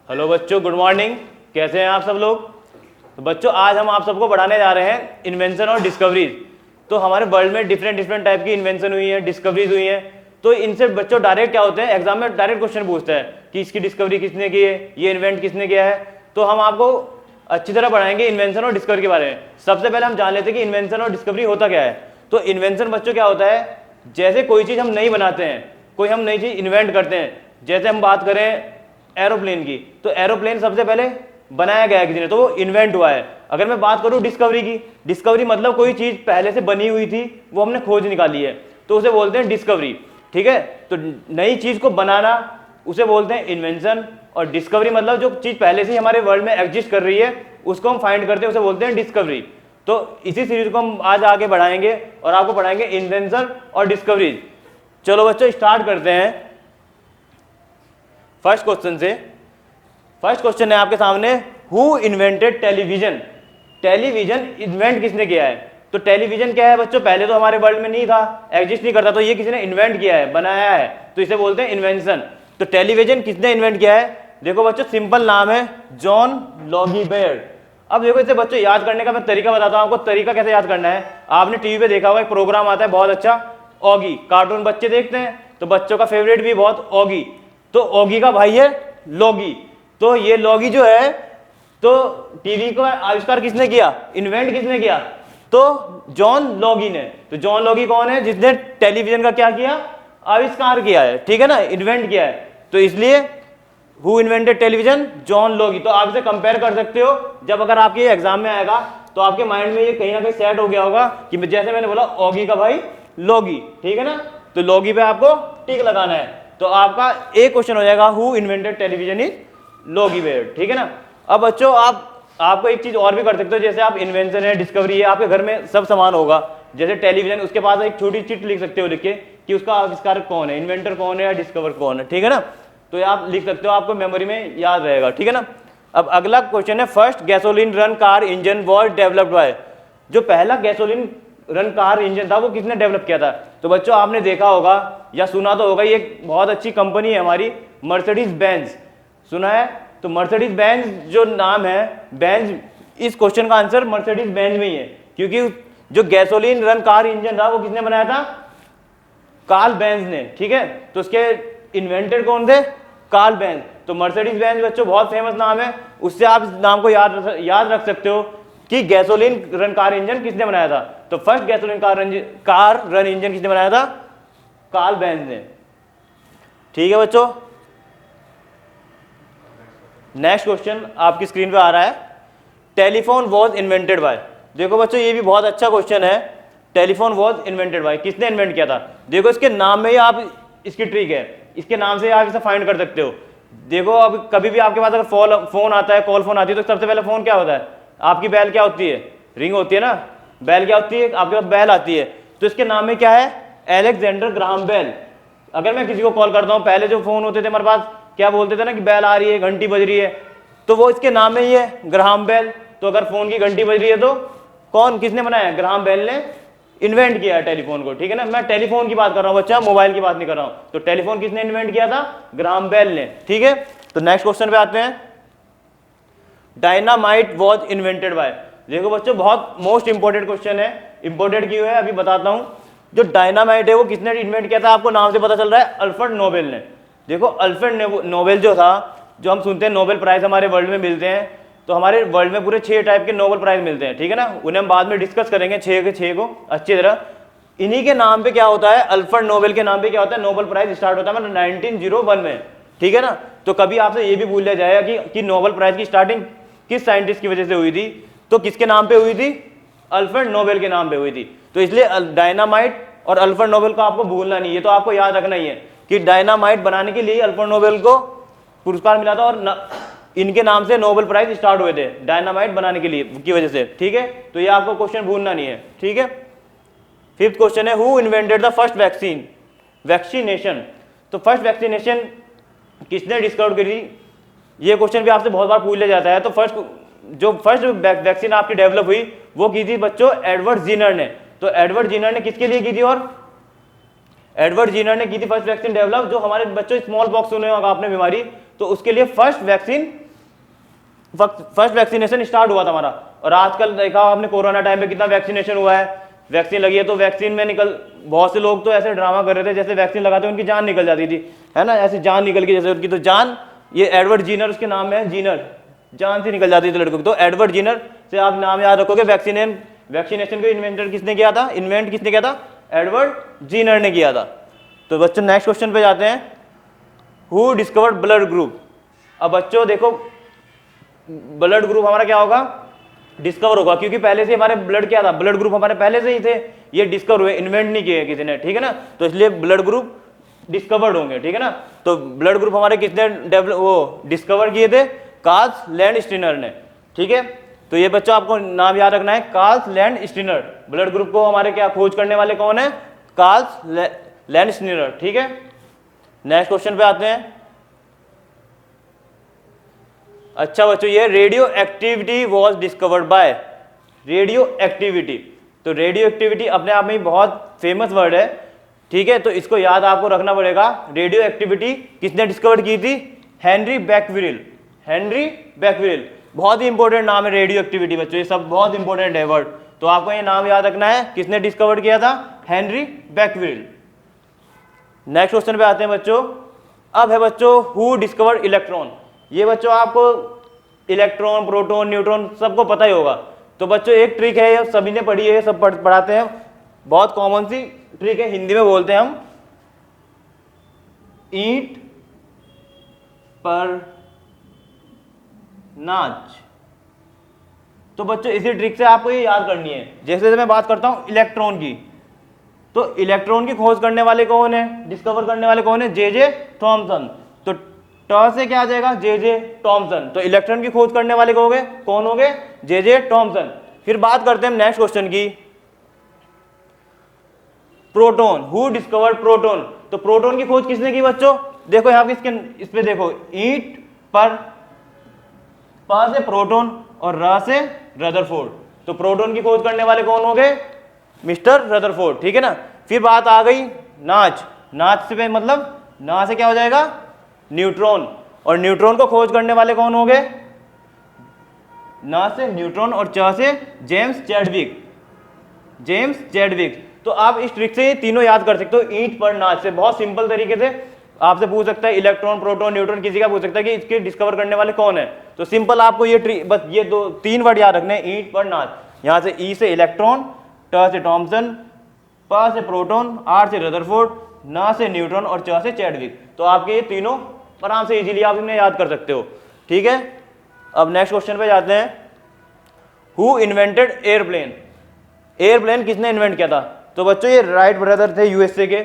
Hello बच्चों, good morning. कैसे हैं आप सब लोग? तो बच्चों, आज हम आप सबको पढ़ाने जा रहे हैं इन्वेंशन और डिस्कवरीज। तो हमारे वर्ल्ड में डिफरेंट टाइप की इन्वेंशन हुई है, डिस्कवरीज हुई है। तो इनसे बच्चों डायरेक्ट क्या होते हैं, एग्जाम में डायरेक्ट क्वेश्चन पूछता है कि इसकी डिस्कवरी किसने की है, ये इन्वेंट किसने किया है। तो हम आपको अच्छी तरह पढ़ाएंगे इन्वेंशन और डिस्कवरी के बारे में। सबसे पहले हम जान लेते हैं कि इन्वेंशन और डिस्कवरी होता क्या है। तो इन्वेंशन बच्चों क्या होता है, जैसे कोई चीज़ हम नई बनाते हैं, कोई हम नई चीज़ इन्वेंट करते हैं। जैसे हम बात करें एरोप्लेन की, तो एरोप्लेन सबसे पहले बनाया गया है किसी ने, तो वो इन्वेंट हुआ है। अगर मैं बात करूं डिस्कवरी की, डिस्कवरी मतलब कोई चीज पहले से बनी हुई थी, वो हमने खोज निकाली है, तो उसे बोलते हैं डिस्कवरी। ठीक है, तो नई चीज को बनाना उसे बोलते हैं इन्वेंशन। और डिस्कवरी मतलब जो चीज पहले से ही हमारे वर्ल्ड में एग्जिस्ट कर रही है, उसको हम फाइंड करते हैं, उसे बोलते हैं डिस्कवरी। तो इसी सीरीज को हम आज आगे बढ़ाएंगे और आपको पढ़ाएंगे इन्वेंशन और डिस्कवरीज। चलो बच्चों, स्टार्ट करते हैं फर्स्ट क्वेश्चन से। फर्स्ट क्वेश्चन है आपके सामने, who invented television. Television invent किसने किया है? तो टेलीविजन क्या है बच्चों, पहले तो हमारे वर्ल्ड में नहीं था, एग्जिस्ट नहीं करता, तो ये किसी ने इन्वेंट किया है, बनाया है, तो इसे बोलते हैं इन्वेंशन। तो टेलीविजन किसने इन्वेंट किया है? देखो बच्चों, सिंपल नाम है, जॉन लॉगी बेयर्ड। अब देखो इसे बच्चों याद करने का मैं तरीका बताता हूं आपको। तरीका कैसे याद करना है, आपने टीवी पे देखा होगा, एक प्रोग्राम आता है बहुत अच्छा, ऑगी। कार्टून बच्चे देखते हैं, तो बच्चों का फेवरेट भी बहुत ऑगी। तो ऑगी का भाई है लॉगी। तो ये लॉगी जो है, तो टीवी का आविष्कार किसने किया, इन्वेंट किसने किया? तो जॉन लॉगी ने। तो जॉन लॉगी कौन है? जिसने टेलीविजन का क्या किया, आविष्कार किया है, ठीक है ना, इन्वेंट किया है। तो इसलिए हु इन्वेंटेड टेलीविजन, जॉन लॉगी। तो आप इसे कंपेयर कर सकते हो, जब अगर आपके एग्जाम में आएगा तो आपके माइंड में ये कहीं ना कहीं सेट हो गया होगा कि जैसे मैंने बोला ऑगी का भाई लॉगी, ठीक है ना। तो लॉगी पे आपको टिक लगाना है। तो आपका एक क्वेश्चन हो जाएगा, who invented television is Loggy Baird, ठीक है ना। अब बच्चों आपको एक चीज और भी कर सकते हो, जैसे आप इन्वेंशन है, डिस्कवरी है, आपके घर में सब सामान होगा। जैसे टेलीविजन, उसके पास एक छोटी चिट लिख सकते हो लिख के कि उसका आविष्कारक कौन है, इन्वेंटर कौन है या डिस्कवर कौन है, ठीक है ना। तो ये आप लिख सकते हो, आपको मेमोरी में याद रहेगा, ठीक है ना। अब अगला क्वेश्चन है, first gasoline run car engine was developed by. जो पहला गैसोलीन रन कार इंजन था वो किसने डेवलप किया था? तो बच्चों आपने देखा होगा या सुना तो होगा, ये बहुत अच्छी कंपनी है हमारी, मर्सिडीज बेंज। सुना है? तो मर्सिडीज बेंज जो नाम है, बेंज, इस क्वेश्चन का आंसर मर्सिडीज बेंज में ही है, क्योंकि जो गैसोलीन रन कार इंजन था वो किसने बनाया था? कार्ल बेंज ने, ठीक है। तो उसके इन्वेंटर कौन थे? Karl Benz. तो मर्सिडीज बेंज बच्चों बहुत फेमस नाम है, उससे आप इस नाम को याद रख सकते हो कि गैसोलीन रन कार इंजन किसने बनाया था। तो first gasoline car run engine किसने बनाया था? कार्ल बेंज ने, ठीक है बच्चों। नेक्स्ट क्वेश्चन आपकी स्क्रीन पे आ रहा है, टेलीफोन वॉज इन्वेंटेड बाय। देखो बच्चों, ये भी बहुत अच्छा क्वेश्चन है, टेलीफोन वॉज इन्वेंटेड बाय, किसने इन्वेंट किया था? देखो इसके नाम में ही आप, इसकी ट्रिक है, इसके नाम से आप इसे फाइंड कर सकते हो। देखो अब कभी भी आपके पास अगर फोन आता है, कॉल फोन आती है, तो सबसे पहले फोन क्या होता है? आपकी बेल क्या होती है? रिंग होती है ना। बेल क्या होती है? आपके पास बेल आती है। तो इसके नाम में क्या है? Alexander Graham Bell. अगर मैं किसी को कॉल करता हूँ, पहले जो फोन होते थे हमारे पास, क्या बोलते थे ना कि बेल आ रही है, घंटी बज रही है, तो वो इसके नाम में ही है, ग्राहम बेल। तो अगर फोन की घंटी बज रही है तो कौन, किसने बनाया? ग्राहम बेल ने इन्वेंट किया है टेलीफोन को, ठीक है ना। मैं टेलीफोन की बात कर रहा हूँ बच्चा, मोबाइल की बात नहीं कर रहा हूँ। तो टेलीफोन किसने इन्वेंट किया था? ग्राहम बेल ने, ठीक है। तो नेक्स्ट क्वेश्चन पे आते हैं, डायनामाइट वॉज इन्वेंटेड बाय। देखो बच्चों, बहुत मोस्ट इंपोर्टेंट क्वेश्चन है। इंपोर्टेंट क्यों है अभी बताता हूं। जो डायनामाइट है वो किसने इन्वेंट किया था? आपको नाम से पता चल रहा है, अल्फ्रेड नोबेल ने। देखो अल्फ्रेड नोबेल जो था, जो हम सुनते हैं नोबेल प्राइज हमारे वर्ल्ड में मिलते हैं, तो हमारे वर्ल्ड में पूरे 6 टाइप के नोबेल प्राइज मिलते हैं, ठीक है ना। उन्हें हम बाद में डिस्कस करेंगे 6 के 6 को अच्छी तरह। इन्हीं के नाम पे क्या होता है, अल्फ्रेड नोबेल के नाम पे क्या होता है, नोबेल प्राइज स्टार्ट होता है 1901 में, ठीक है ना। तो कभी आपसे ये भी भूल लिया जाएगा कि नोबेल प्राइज की स्टार्टिंग किस साइंटिस्ट की वजह से हुई थी, तो किसके नाम पे हुई थी? अल्फ्रेड नोबेल के नाम पे हुई थी। तो इसलिए डायनामाइट और अल्फ्रेड नोबेल को आपको भूलना नहीं है, तो आपको याद रखना ही है कि डायनामाइट बनाने के लिए अल्फ्रेड नोबेल को पुरस्कार मिला था, और इनके नाम से नोबेल प्राइज स्टार्ट हुए थे डायनामाइट बनाने के लिए की वजह से, ठीक है। तो ये आपको क्वेश्चन भूलना नहीं है, ठीक है। फिफ्थ क्वेश्चन है, who invented the first vaccination. तो फर्स्ट वैक्सीनेशन किसने डिस्कवर करी? ये क्वेश्चन भी आपसे बहुत बार पूछ लिया जाता है। तो फर्स्ट वैक्सीन आपकी डेवलप हुई वो की थी बच्चों एडवर्ड जीनर ने। तो एडवर्ड जीनर ने किसके लिए की थी? और एडवर्ड जीनर ने की थी फर्स्ट वैक्सीन डेवलप, जो हमारे बच्चों स्मॉल पॉक्स सुने होगा आपने बीमारी, तो उसके लिए फर्स्ट वैक्सीनेशन स्टार्ट हुआ था हमारा। और आजकल देखा आपने कोरोना टाइम पे कितना वैक्सीनेशन हुआ है, वैक्सीन लगी है तो वैक्सीन में बहुत से लोग तो ऐसे ड्रामा कर रहे थे जैसे वैक्सीन लगाते उनकी जान निकल जाती थी, है ना, ऐसी जान निकल गई जैसे उनकी, तो जान, ये एडवर्ड जीनर उसके नाम में है, जीनर, जान से निकल जाती थी लड़कों की। तो एडवर्ड जीनर से आप नाम याद रखोगे। वैक्सीनेशन को इन्वेंट किसने किया था? एडवर्ड जीनर ने किया था। तो बच्चों नेक्स्ट क्वेश्चन पे जाते हैं, हु डिस्कवर्ड ब्लड ग्रुप। अब बच्चों देखो ब्लड ग्रुप हमारा क्या होगा? डिस्कवर होगा, क्योंकि पहले से हमारे ब्लड क्या था, ब्लड ग्रुप हमारे पहले से ही थे, ये डिस्कवर हुए, इन्वेंट नहीं किए किसी ने, ठीक है ना, तो इसलिए ब्लड ग्रुप डिस्कवर्ड होंगे, ठीक है ना। तो ब्लड ग्रुप हमारे किसने डिस्कवर किए थे? कार्ल लैंडस्टीनर ने, ठीक है। तो ये बच्चों आपको नाम याद रखना है, कार्ल लैंडस्टीनर। ब्लड ग्रुप को हमारे क्या खोज करने वाले कौन है? कार्ल लैंडस्टीनर, ठीक है। नेक्स्ट क्वेश्चन पे आते हैं। अच्छा बच्चों, ये radio activity was discovered by, radio activity, तो रेडियो एक्टिविटी अपने आप में बहुत फेमस वर्ड है, ठीक है, तो इसको याद आपको रखना पड़ेगा। रेडियो एक्टिविटी किसने डिस्कवर की थी? हेनरी बैक्वीरेल, हेनरी बैक्वीरेल, बहुत ही इंपॉर्टेंट नाम है रेडियो एक्टिविटी बच्चों, ये सब बहुत इंपॉर्टेंट है वर्ड, तो आपको ये नाम याद रखना है, किसने डिस्कवर किया था? हेनरी बैक्वीरेल। नेक्स्ट क्वेश्चन पे आते हैं बच्चों। अब है बच्चों, हु डिस्कवर्ड इलेक्ट्रॉन। ये बच्चों आपको इलेक्ट्रॉन, प्रोटॉन, न्यूट्रॉन सबको पता ही होगा। तो बच्चों एक ट्रिक है, ये सभी ने पढ़ी है, सब पढ़ाते हैं, बहुत कॉमन सी ट्रिक है, हिंदी में बोलते हैं हम, ईंट पर नाच। तो बच्चों इसी ट्रिक से आपको ये याद करनी है। जैसे मैं बात करता हूं इलेक्ट्रॉन की, तो इलेक्ट्रॉन की खोज करने वाले कौन है, डिस्कवर करने वाले कौन है? J Thomson. तो ट से क्या आ जाएगा? J Thomson. तो इलेक्ट्रॉन की खोज करने वाले कौन हो गए? J Thomson. फिर बात करते हैं नेक्स्ट क्वेश्चन की, प्रोटॉन, हु डिस्कवर्ड प्रोटॉन। तो प्रोटॉन की खोज किसने की बच्चों? देखो यहाँ पे इस पे देखो, ईंट पर, प से प्रोटॉन और र से रदरफोर्ड। तो प्रोटॉन की खोज करने वाले कौन हो गए? मिस्टर रदरफोर्ड, ठीक है ना। फिर बात आ गई नाच, नाच से मतलब ना से क्या हो जाएगा? न्यूट्रॉन, और न्यूट्रॉन को खोज करने वाले कौन हो गए? ना से न्यूट्रॉन और च से जेम्स चैडविक, जेम्स चैडविक। तो आप इस ट्रिक से ये तीनों याद कर सकते हो, ईंट पर नाच से, बहुत सिंपल तरीके से आपसे पूछ सकता है इलेक्ट्रॉन, प्रोटॉन, न्यूट्रॉन, किसी का पूछ सकता है कि इसके डिस्कवर करने वाले कौन है। तो सिंपल आपको ये ट्रिक, बस ये तीन वर्ड याद रखने हैं, ईंट पर नाच। यहाँ से ई से इलेक्ट्रॉन, ट से थॉमसन, प से प्रोटॉन, आर से रदरफोर्ड, ना से न्यूट्रॉन और च से चैडविक। तो आपके ये तीनों आराम से इजीली आप इन्हें याद कर सकते हो, ठीक है। अब नेक्स्ट क्वेश्चन पे जाते हैं, हु इन्वेंटेड एयरप्लेन। एयरप्लेन किसने इन्वेंट किया था? तो बच्चों ये राइट ब्रदर थे यूएसए के,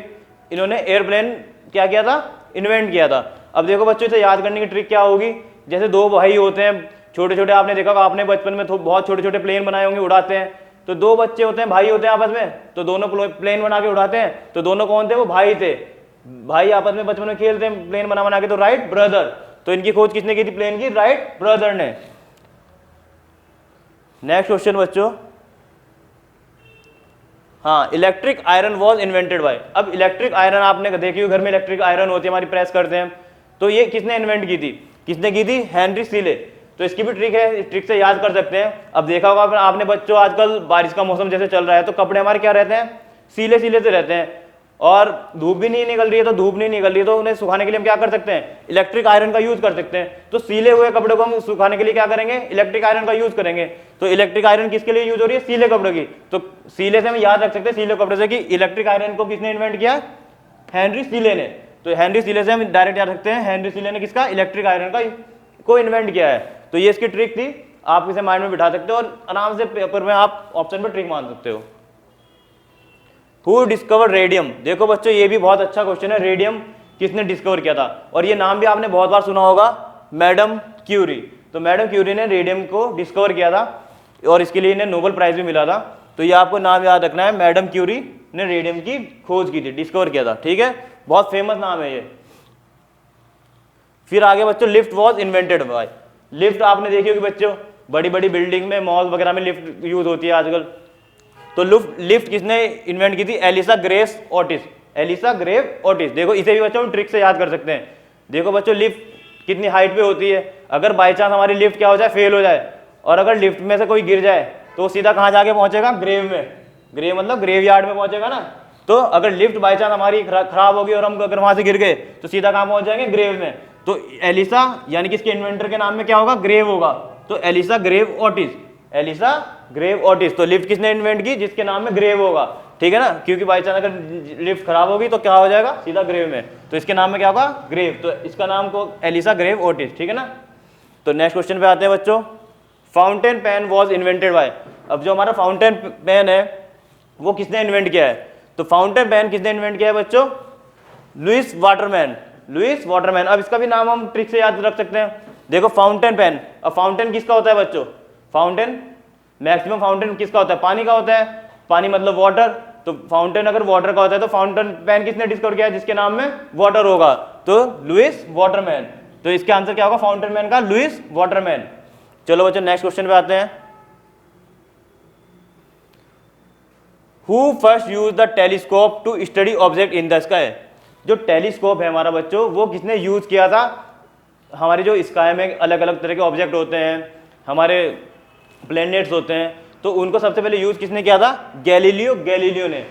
इन्होंने एयरप्लेन क्या किया था? इन्वेंट किया था। अब देखो बच्चों इसे याद करने की ट्रिक क्या होगी, जैसे दो भाई होते हैं छोटे छोटे, आपने देखा होगा, आपने बचपन में बहुत छोटे छोटे प्लेन बनाए होंगे, उड़ाते हैं। तो दो बच्चे होते हैं, भाई होते हैं आपस में, तो दोनों प्लेन बना के उड़ाते हैं। तो दोनों कौन थे? वो भाई थे, भाई आपस में बचपन में खेलते हैं प्लेन बना बना के, तो राइट ब्रदर। तो इनकी खोज किसने की थी प्लेन की? राइट ब्रदर ने। नेक्स्ट क्वेश्चन बच्चों, हाँ, electric iron was invented by. अब इलेक्ट्रिक आयरन आपने देखी हो, घर में इलेक्ट्रिक आयरन होती है हमारी, प्रेस करते हैं, तो ये किसने इन्वेंट की थी? किसने की थी? हेनरी सीले। तो इसकी भी ट्रिक है, इस ट्रिक से याद कर सकते हैं। अब देखा होगा आपने बच्चों, आजकल बारिश का मौसम जैसे चल रहा है, तो कपड़े हमारे क्या रहते हैं? सीले सीले से रहते हैं, और धूप भी नहीं निकल रही है, तो धूप नहीं निकल रही है, तो उन्हें सुखाने के लिए हम क्या कर सकते हैं? इलेक्ट्रिक आयरन का यूज कर सकते हैं। तो सीले हुए कपड़े को हम सुखाने के लिए क्या करेंगे? इलेक्ट्रिक आयरन का यूज करेंगे। तो इलेक्ट्रिक आयरन किसके लिए यूज हो रही है? सीले कपड़े की। तो सीले से हम याद रख सकते हैं, सीले कपड़े से, कि इलेक्ट्रिक आयरन को किसने इन्वेंट किया? हेनरी सीले ने। तो हेनरी सीले से हम डायरेक्ट याद रखते हैं, हेनरी सीले ने किसका? इलेक्ट्रिक आयरन का को इन्वेंट किया है। तो ये इसकी ट्रिक थी, आप इसे माइंड में बिठा सकते हो और आराम से पेपर में आप ऑप्शन पर ट्रिक मान सकते हो। Who discover radium. देखो बच्चों ये भी बहुत अच्छा क्वेश्चन है, रेडियम किसने डिस्कवर किया था? और ये नाम भी आपने बहुत बार सुना होगा, मैडम क्यूरी। तो मैडम क्यूरी ने रेडियम को डिस्कवर किया था, और इसके लिए इन्हें नोबेल प्राइज भी मिला था। तो ये आपको नाम याद रखना है, मैडम क्यूरी ने रेडियम की खोज की थी, डिस्कवर किया था, ठीक है, बहुत फेमस नाम है ये। फिर आगे बच्चों, lift was invented bye. Lift आपने देखी होगी बच्चों, बड़ी बड़ी बिल्डिंग में, मॉल वगैरह में लिफ्ट यूज होती है आजकल। तो लिफ्ट किसने इन्वेंट की थी? Elisha Grave Otis, Elisha Grave Otis. देखो इसे भी बच्चों ट्रिक से याद कर सकते हैं। देखो बच्चों लिफ्ट कितनी हाइट पे होती है। अगर बाई चांस हमारी लिफ्ट क्या हो जाए, फेल हो जाए, और अगर लिफ्ट में से कोई गिर जाए तो सीधा कहाँ जाके पहुंचेगा, ग्रेव में। ग्रेव मतलब ग्रेव यार्ड में पहुंचेगा ना। तो अगर लिफ्ट बाई चांस हमारी खराब होगी और हम अगर वहां से गिर गए तो सीधा कहाँ पहुंच जाएंगे, ग्रेव में। तो एलिसा यानी कि इसके इन्वेंटर के नाम में क्या होगा, ग्रेव होगा। तो Elisha Grave Otis, Elisha Grave Otis. तो लिफ्ट किसने इन्वेंट की, जिसके नाम में ग्रेव होगा, ठीक है ना, क्योंकि बाई चांस अगर लिफ्ट खराब होगी तो क्या हो जाएगा, सीधा ग्रेव में। तो इसके नाम में क्या होगा, ग्रेव। तो इसका नाम को एलिसा ग्रेव ओटिस, ठीक है ना। तो नेक्स्ट क्वेश्चन पे आते हैं बच्चों। Fountain pen was invented by. अब जो हमारा फाउंटेन पेन है वो किसने इन्वेंट किया है। तो फाउंटेन पेन किसने इन्वेंट किया है बच्चों, लुइस वाटरमैन, लुइस वाटरमैन। अब इसका भी नाम हम ट्रिक से याद रख सकते हैं। देखो फाउंटेन पेन, अब फाउंटेन किसका होता है बच्चों, फाउंटेन मैक्सिमम फाउंटेन किसका होता है, पानी का होता है। पानी मतलब वाटर। तो फाउंटेन अगर वाटर का होता है तो फाउंटेन पेन किसने डिस्कवर किया है, जिसके नाम में वाटर होगा, तो लुइस वाटरमैन। तो इसका आंसर क्या होगा, फाउंटेन पेन का लुइस वाटरमैन। चलो बच्चों नेक्स्ट क्वेश्चन पे आते हैं। Who first use the telescope to study object in the sky. जो टेलीस्कोप है हमारा बच्चों, वो किसने यूज किया था। हमारे जो स्काई में अलग अलग तरह के ऑब्जेक्ट होते हैं, हमारे प्लैनेट्स होते हैं, तो उनको सबसे पहले यूज किसने किया था, गैलीलियो ने।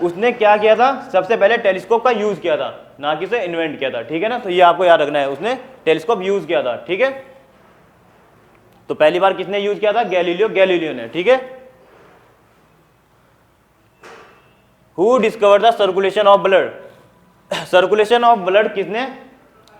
उसने क्या किया था, सबसे पहले टेलीस्कोप का यूज किया था, ना कि उसे इन्वेंट किया था, ठीक है ना। तो ये आपको याद रखना है, उसने टेलीस्कोप यूज किया था, ठीक है। तो पहली बार किसने यूज किया था, गैलीलियो ने, ठीक है। Who discover the circulation of blood. Circulation of blood किसने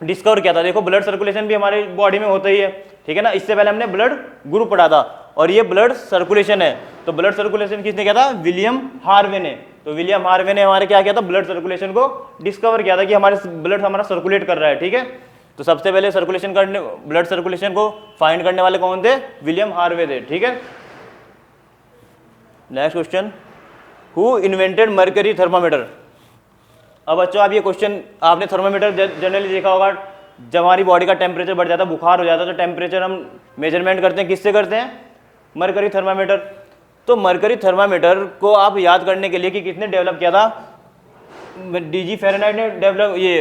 डिस्कवर किया था। देखो ब्लड सर्कुलेशन भी हमारी बॉडी में होता ही है, ठीक है ना। इससे पहले हमने ब्लड ग्रुप पढ़ा था, और ये ब्लड सर्कुलेशन है। तो ब्लड सर्कुलेशन किसने किया था, विलियम हार्वे ने। तो विलियम हार्वे ने हमारे क्या किया था, ब्लड सर्कुलेशन को डिस्कवर किया था कि हमारे ब्लड हमारा सर्कुलेट कर रहा है, ठीक है। तो सबसे पहले सर्कुलेशन करने, ब्लड सर्कुलेशन को फाइंड करने वाले कौन थे, विलियम हार्वे थे, ठीक है। Next question, who invented mercury thermometer. अब बच्चों आप ये क्वेश्चन आपने थर्मामीटर जनरली देखा होगा, जब हमारी बॉडी का टेम्परेचर बढ़ जाता है, बुखार हो जाता है, तो टेम्परेचर हम मेजरमेंट करते हैं, किससे करते हैं, मरकरी थर्मामीटर। तो मरकरी थर्मामीटर को आप याद करने के लिए कि किसने डेवलप किया था, डीजी फ़ारेनहाइट ने डेवलप ये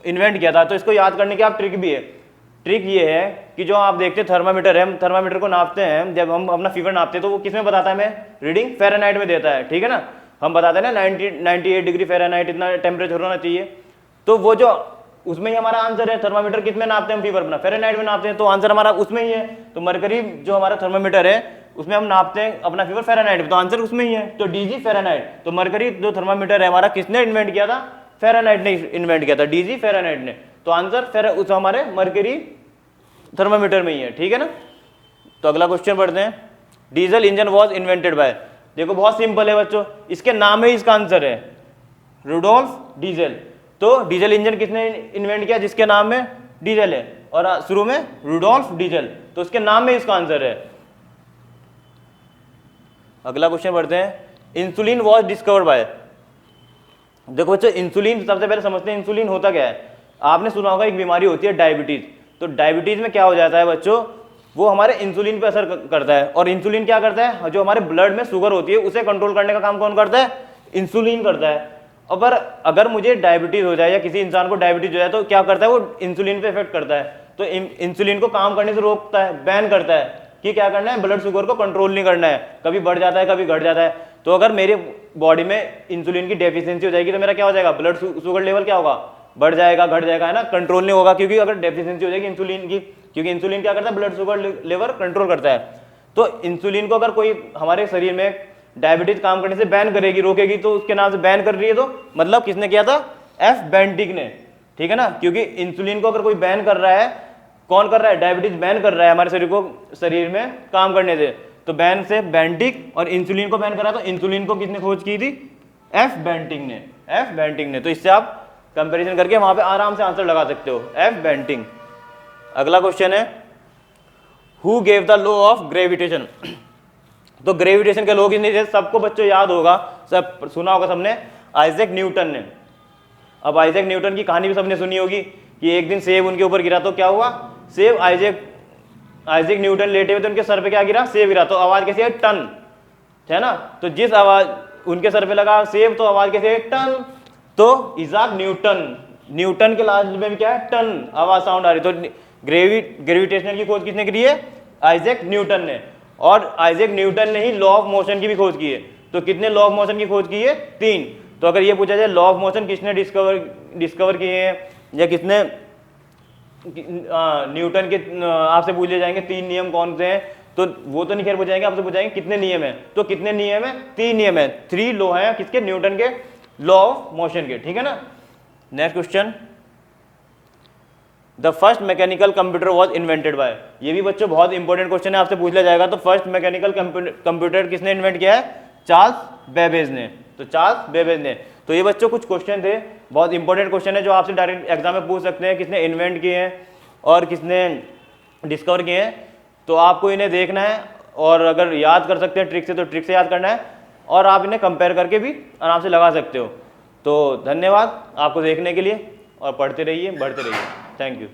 इन्वेंट किया था। तो इसको याद करने की आप ट्रिक भी है। ट्रिक ये है कि जो आप देखते हैं थर्मामीटर है, हम थर्मामीटर को नापते हैं, जब हम अपना फीवर नापते हैं तो वो किसमें बताता है हमें, रीडिंग फ़ारेनहाइट में देता है, ठीक है ना। हम बताते हैं ना 98 डिग्री फ़ारेनहाइट इतना टेम्परेचर होना चाहिए। तो वो जो उसमें ही हमारा आंसर है। थर्मामीटर किस में नापते हैं हम फीवर अपना, फ़ारेनहाइट में नापते हैं, तो आंसर हमारा उसमें ही है। तो मरकरी जो हमारा थर्मामीटर है उसमें हम नापते हैं अपना फीवर फ़ारेनहाइट में, तो आंसर उसमें ही है। तो डीजी फ़ारेनहाइट। तो मरकरी जो थर्मामीटर है हमारा किसने इन्वेंट किया था, फ़ारेनहाइट ने इन्वेंट किया था, डीजी फ़ारेनहाइट ने। तो आंसर उस हमारे मरकरी थर्मामीटर में ही है, ठीक है ना। तो अगला क्वेश्चन पढ़ते हैं। Diesel engine was invented bye. देखो बहुत सिंपल है बच्चों, इसके नाम में ही इसका आंसर है, रुडोल्फ डीजल। तो डीजल इंजन किसने इन्वेंट किया, जिसके नाम में डीजल है और शुरू में रुडोल्फ डीजल, तो उसके नाम में इसका आंसर है। अगला क्वेश्चन पढ़ते हैं। Insulin was discovered by. देखो बच्चों इंसुलिन सबसे पहले समझते हैं इंसुलिन होता क्या है। आपने सुना होगा एक बीमारी होती है डायबिटीज। तो डायबिटीज में क्या हो जाता है बच्चों, वो हमारे इंसुलिन पे असर करता है। और इंसुलिन क्या करता है, जो हमारे ब्लड में शुगर होती है उसे कंट्रोल करने का काम कौन करता है, इंसुलिन करता है। और अगर मुझे डायबिटीज हो जाए या किसी इंसान को डायबिटीज हो जाए तो क्या करता है, वो इंसुलिन पे इफेक्ट करता है। तो इंसुलिन को काम करने से रोकता है, बैन करता है कि क्या करना है, ब्लड शुगर को कंट्रोल नहीं करना है, कभी बढ़ जाता है कभी घट जाता है। तो अगर मेरे बॉडी में इंसुलिन की डेफिशिएंसी हो जाएगी तो मेरा क्या हो जाएगा, ब्लड शुगर लेवल क्या होगा, बढ़ जाएगा घट जाएगा, है ना, कंट्रोल नहीं होगा। क्योंकि अगर डेफिशिएंसी हो जाएगी इंसुलिन की, क्योंकि इंसुलिन क्या करता है, ब्लड शुगर लेवल कंट्रोल करता है। तो इंसुलिन को अगर कोई हमारे शरीर में डायबिटीज काम करने से बैन करेगी, रोकेगी, तो उसके नाम से बैन कर रही है, तो मतलब किसने किया था, एफ बेंटिक ने, ठीक है ना। क्योंकि इंसुलिन को अगर कोई बैन कर रहा है, कौन कर रहा है, डायबिटीज बैन कर रहा है हमारे शरीर में काम करने से, तो बैन से बेंटिक, और इंसुलिन को बैन करा तो इंसुलिन को किसने खोज की थी, एफ बेंटिक ने। तो इससे आप कंपैरिजन करके वहां पे आराम से आंसर लगा सकते हो, एफ बेंटिक। अगला क्वेश्चन है, who gave the law of gravitation. तो ग्रेविटेशन के लॉ किसने दिए, सबको बच्चों याद होगा, सब सुना होगा सबने, आइजैक न्यूटन ने। अब आइजैक न्यूटन की कहानी भी सबने सुनी होगी कि एक दिन सेब उनके ऊपर गिरा तो क्या हुआ, सेब आइजैक न्यूटन लेटे हुए थे, उनके सर पे क्या गिरा, सेब गिरा। तो आवाज कैसी है, टन, है ना। तो जिस आवाज उनके सर पे लगा सेब तो आवाज कैसी है, टन। तो इजाक न्यूटन न्यूटन के लास्ट में भी क्या है, टन आवाज साउंड आ रही। तो ग्रेविटेशनल की खोज किसने करी है, आइजैक न्यूटन ने। और आइजैक न्यूटन ने ही लॉ ऑफ मोशन की भी खोज की है। तो कितने लॉ ऑफ मोशन की खोज की है, 3। तो अगर ये पूछा जाए लॉ ऑफ मोशन किसने डिस्कवर किए हैं, या किसने न्यूटन के आपसे पूछे जाएंगे 3 नियम कौन से हैं, तो वो तो नहीं खैर पूछाएंगे, आपसे पूछाएंगे कितने नियम है। तो कितने नियम है, 3 नियम है, 3 लॉ है किसके, न्यूटन के लॉ ऑफ मोशन के, ठीक है ना। Next question, the first mechanical computer was invented bye. ये भी बच्चों बहुत इंपॉर्टेंट क्वेश्चन है, आपसे पूछ लिया जाएगा। तो फर्स्ट मैकेनिकल कंप्यूटर किसने इन्वेंट किया है, चार्ल्स बेबेज ने। तो चार्ल्स बेबेज ने। तो ये बच्चों कुछ क्वेश्चन थे, बहुत इंपॉर्टेंट क्वेश्चन है जो आपसे डायरेक्ट एग्जाम में पूछ सकते हैं, किसने इन्वेंट किए हैं और किसने डिस्कवर किए हैं। तो आपको इन्हें देखना है, और अगर याद कर सकते हैं ट्रिक से तो ट्रिक से याद करना है, और आप इन्हें कंपेयर करके भी आराम से लगा सकते हो। तो धन्यवाद आपको देखने के लिए, और पढ़ते रहिए, बढ़ते रहिए। Thank you.